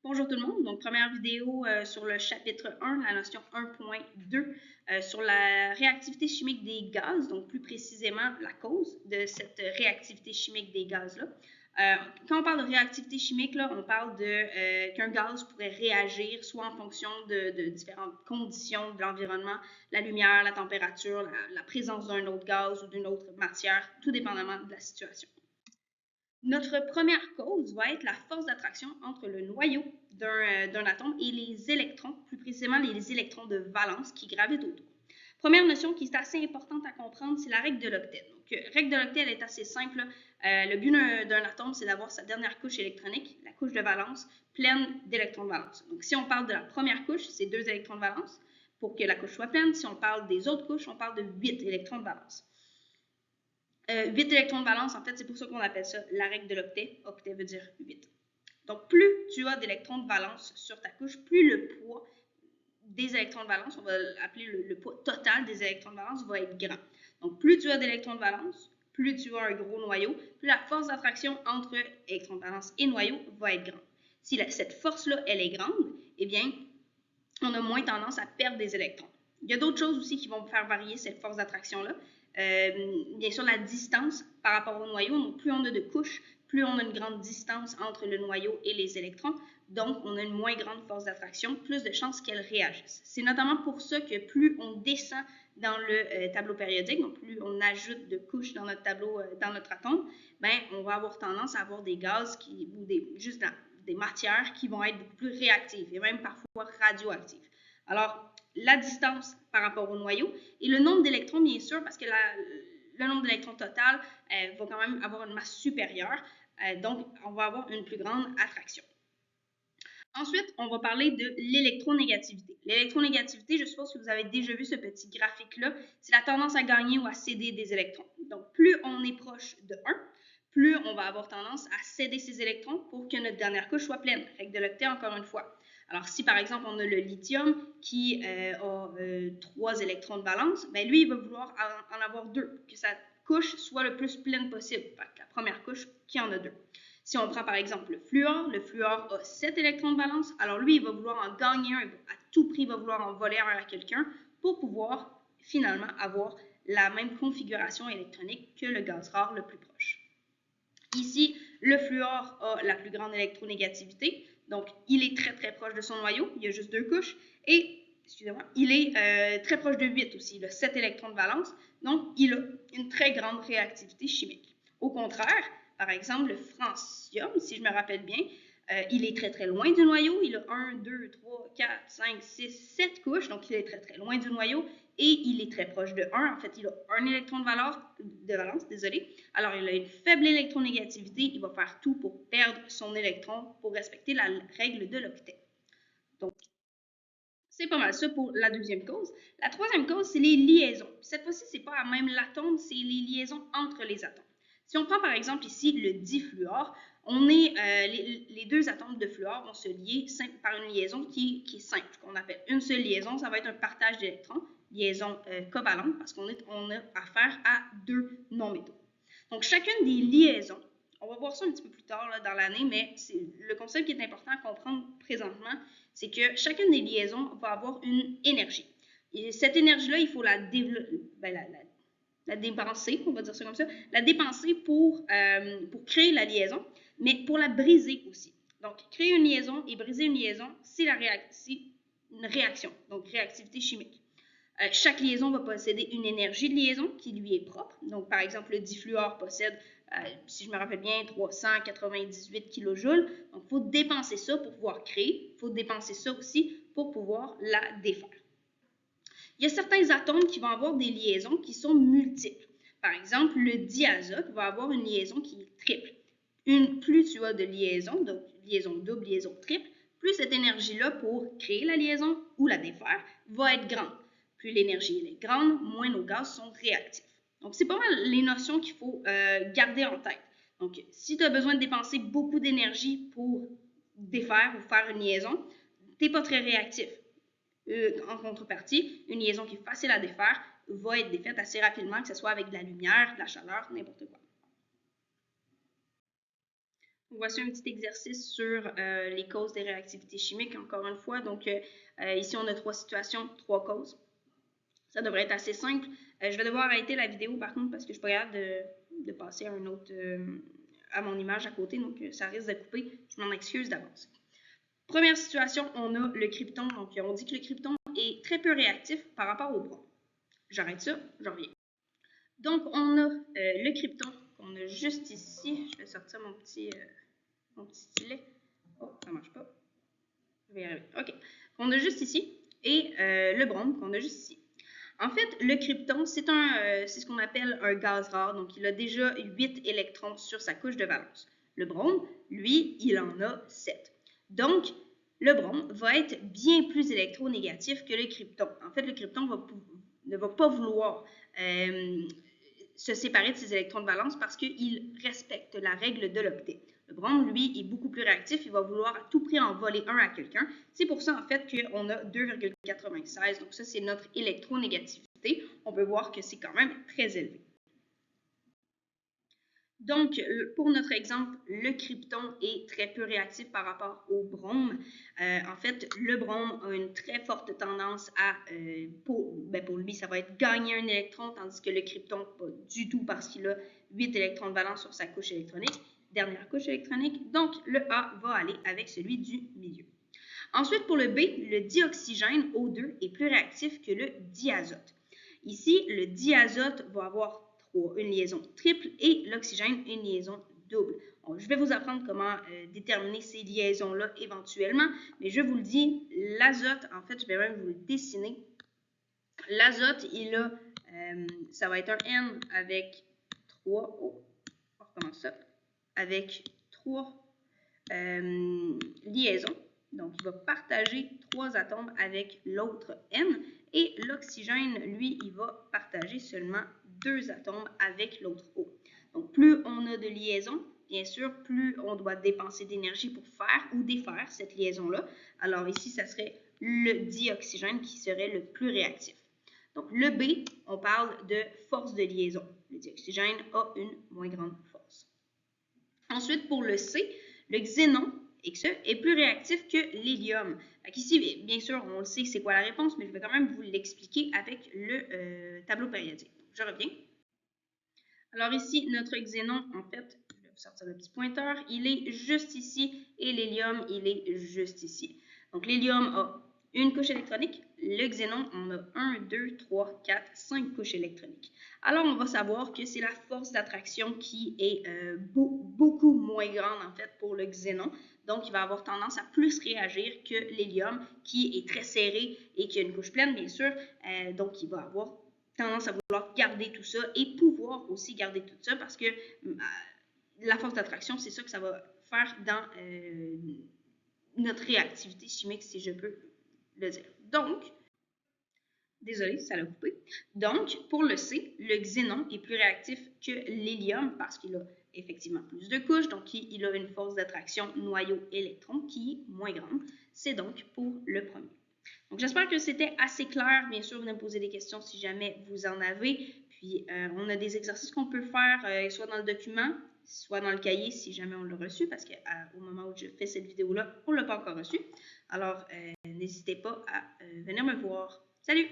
Bonjour tout le monde, donc première vidéo sur le chapitre 1, la notion 1.2, sur la réactivité chimique des gaz, donc plus précisément la cause de cette réactivité chimique des gaz-là. Quand on parle de réactivité chimique, là, on parle qu'un gaz pourrait réagir soit en fonction de différentes conditions de l'environnement, la lumière, la température, la présence d'un autre gaz ou d'une autre matière, tout dépendamment de la situation. Notre première cause va être la force d'attraction entre le noyau d'un atome et les électrons, plus précisément les électrons de valence qui gravitent autour. Première notion qui est assez importante à comprendre, c'est la règle de l'octet. Donc, règle de l'octet, elle est assez simple. Le but d'un atome, c'est d'avoir sa dernière couche électronique, la couche de valence, pleine d'électrons de valence. Donc, si on parle de la première couche, c'est 2 électrons de valence. Pour que la couche soit pleine, si on parle des autres couches, on parle de 8 électrons de valence. 8 électrons de valence, en fait, c'est pour ça qu'on appelle ça la règle de l'octet. Octet veut dire 8. Donc, plus tu as d'électrons de valence sur ta couche, plus le poids des électrons de valence, on va l'appeler le poids total des électrons de valence, va être grand. Donc, plus tu as d'électrons de valence, plus tu as un gros noyau, plus la force d'attraction entre électrons de valence et noyau va être grande. Si cette force-là, elle est grande, eh bien, on a moins tendance à perdre des électrons. Il y a d'autres choses aussi qui vont faire varier cette force d'attraction-là. Bien sûr, la distance par rapport au noyau. Donc, plus on a de couches, plus on a une grande distance entre le noyau et les électrons. Donc, on a une moins grande force d'attraction, plus de chances qu'elles réagissent. C'est notamment pour ça que plus on descend dans le tableau périodique, donc plus on ajoute de couches dans notre tableau, dans notre atome, ben, on va avoir tendance à avoir des gaz ou juste des matières qui vont être beaucoup plus réactives et même parfois radioactives. Alors, la distance par rapport au noyau et le nombre d'électrons, bien sûr, parce que le nombre d'électrons total va quand même avoir une masse supérieure, donc on va avoir une plus grande attraction. Ensuite, on va parler de l'électronégativité. L'électronégativité, je suppose que vous avez déjà vu ce petit graphique-là, c'est la tendance à gagner ou à céder des électrons. Donc, plus on est proche de 1, plus on va avoir tendance à céder ces électrons pour que notre dernière couche soit pleine. Règle de l'octet, encore une fois. Alors, si par exemple, on a le lithium qui a 3 électrons de valence, bien lui, il va vouloir en avoir 2, que sa couche soit le plus pleine possible. La première couche qui en a 2. Si on prend par exemple le fluor a 7 électrons de valence, alors lui, il va vouloir en gagner un, à tout prix, il va vouloir en voler un à quelqu'un pour pouvoir finalement avoir la même configuration électronique que le gaz rare le plus proche. Ici, le fluor a la plus grande électronégativité, donc il est très très proche de son noyau, il y a juste 2 couches, et excusez-moi, il est très proche de 8 aussi, il a 7 électrons de valence, donc il a une très grande réactivité chimique. Au contraire, par exemple, le francium, si je me rappelle bien, il est très très loin du noyau, il a 1, 2, 3, 4, 5, 6, 7 couches, donc il est très très loin du noyau et il est très proche de 1. En fait, il a un électron de valence, désolé. Alors, il a une faible électronégativité, il va faire tout pour perdre son électron pour respecter la règle de l'octet. Donc, c'est pas mal ça pour la deuxième cause. La troisième cause, c'est les liaisons. Cette fois-ci, c'est pas même l'atome, c'est les liaisons entre les atomes. Si on prend par exemple ici le difluor, les deux atomes de fluor vont se lier par une liaison qui est simple, qu'on appelle une seule liaison. Ça va être un partage d'électrons, liaison covalente, parce qu'on a affaire à 2 non-métaux. Donc, chacune des liaisons, on va voir ça un petit peu plus tard là, dans l'année, mais le concept qui est important à comprendre présentement, c'est que chacune des liaisons va avoir une énergie. Et cette énergie-là, il faut la dépenser, on va dire ça comme ça, la dépenser pour créer la liaison, mais pour la briser aussi. Donc, créer une liaison et briser une liaison, c'est une réaction, donc réactivité chimique. Chaque liaison va posséder une énergie de liaison qui lui est propre. Donc, par exemple, le difluor possède, si je me rappelle bien, 398 kJ. Donc, il faut dépenser ça pour pouvoir créer. Il faut dépenser ça aussi pour pouvoir la défaire. Il y a certains atomes qui vont avoir des liaisons qui sont multiples. Par exemple, le diazote va avoir une liaison qui est triple. Plus tu as de liaisons, donc liaison double, liaison triple, plus cette énergie-là pour créer la liaison ou la défaire va être grande. Plus l'énergie est grande, moins nos gaz sont réactifs. Donc, c'est pas mal les notions qu'il faut garder en tête. Donc, si tu as besoin de dépenser beaucoup d'énergie pour défaire ou faire une liaison, tu n'es pas très réactif. En contrepartie, une liaison qui est facile à défaire va être défaite assez rapidement, que ce soit avec de la lumière, de la chaleur, n'importe quoi. Voici un petit exercice sur les causes des réactivités chimiques, encore une fois. Donc, ici, on a 3 situations, 3 causes. Ça devrait être assez simple. Je vais devoir arrêter la vidéo, par contre, parce que je ne suis pas capable de passer à un autre, à mon image à côté. Donc, ça risque de couper. Je m'en excuse d'avance. Première situation, on a le krypton. Donc, on dit que le krypton est très peu réactif par rapport au brom. J'arrête ça, je reviens. Donc, on a le krypton qu'on a juste ici. Je vais sortir mon petit stylet. Oh, ça marche pas. Je vais y arriver. OK. Qu'on a juste ici. Et le brom qu'on a juste ici. En fait, le krypton, c'est ce qu'on appelle un gaz rare. Donc, il a déjà 8 électrons sur sa couche de valence. Le brom, lui, il en a 7. Donc, le brom va être bien plus électronégatif que le krypton. En fait, le krypton ne va pas vouloir se séparer de ses électrons de valence parce qu'il respecte la règle de l'octet. Le brom, lui, est beaucoup plus réactif. Il va vouloir à tout prix en voler un à quelqu'un. C'est pour ça, en fait, qu'on a 2,96. Donc, ça, c'est notre électronégativité. On peut voir que c'est quand même très élevé. Donc, pour notre exemple, le krypton est très peu réactif par rapport au brom. En fait, le brom a une très forte tendance à, pour lui, ça va être gagner un électron, tandis que le krypton, pas du tout parce qu'il a 8 électrons de valence sur sa couche électronique, dernière couche électronique. Donc, le A va aller avec celui du milieu. Ensuite, pour le B, le dioxygène O2 est plus réactif que le diazote. Ici, le diazote va avoir une liaison triple et l'oxygène une liaison double. Donc, je vais vous apprendre comment déterminer ces liaisons-là éventuellement, mais je vous le dis, l'azote, en fait, je vais même vous le dessiner. L'azote, ça va être un N avec 3, on recommence ça, avec 3 liaisons. Donc, il va partager 3 atomes avec l'autre N. Et l'oxygène, lui, il va partager seulement 2 atomes avec l'autre O. Donc, plus on a de liaisons, bien sûr, plus on doit dépenser d'énergie pour faire ou défaire cette liaison-là. Alors ici, ça serait le dioxygène qui serait le plus réactif. Donc, le B, on parle de force de liaison. Le dioxygène a une moins grande force. Ensuite, pour le C, le xénon est plus réactif que l'hélium. Ici, bien sûr, on le sait c'est quoi la réponse, mais je vais quand même vous l'expliquer avec le tableau périodique. Je reviens. Alors ici, notre xénon, en fait, je vais vous sortir le petit pointeur, il est juste ici et l'hélium, il est juste ici. Donc l'hélium a une couche électronique, le xénon, on a 1, 2, 3, 4, 5 couches électroniques. Alors, on va savoir que c'est la force d'attraction qui est beaucoup moins grande, en fait, pour le xénon. Donc, il va avoir tendance à plus réagir que l'hélium, qui est très serré et qui a une couche pleine, bien sûr. Donc, il va avoir tendance à vouloir garder tout ça et pouvoir aussi garder tout ça parce que la force d'attraction, c'est ça que ça va faire dans notre réactivité chimique, si je peux le dire. Donc, désolé, ça l'a coupé. Donc, pour le C, le xénon est plus réactif que l'hélium parce qu'il a effectivement plus de couches, donc il a une force d'attraction noyau-électron qui est moins grande. C'est donc pour le premier. Donc, j'espère que c'était assez clair. Bien sûr, venez me poser des questions si jamais vous en avez. Puis, on a des exercices qu'on peut faire soit dans le document, soit dans le cahier si jamais on l'a reçu, parce qu'au moment où je fais cette vidéo-là, on ne l'a pas encore reçu. Alors, n'hésitez pas à venir me voir. Salut!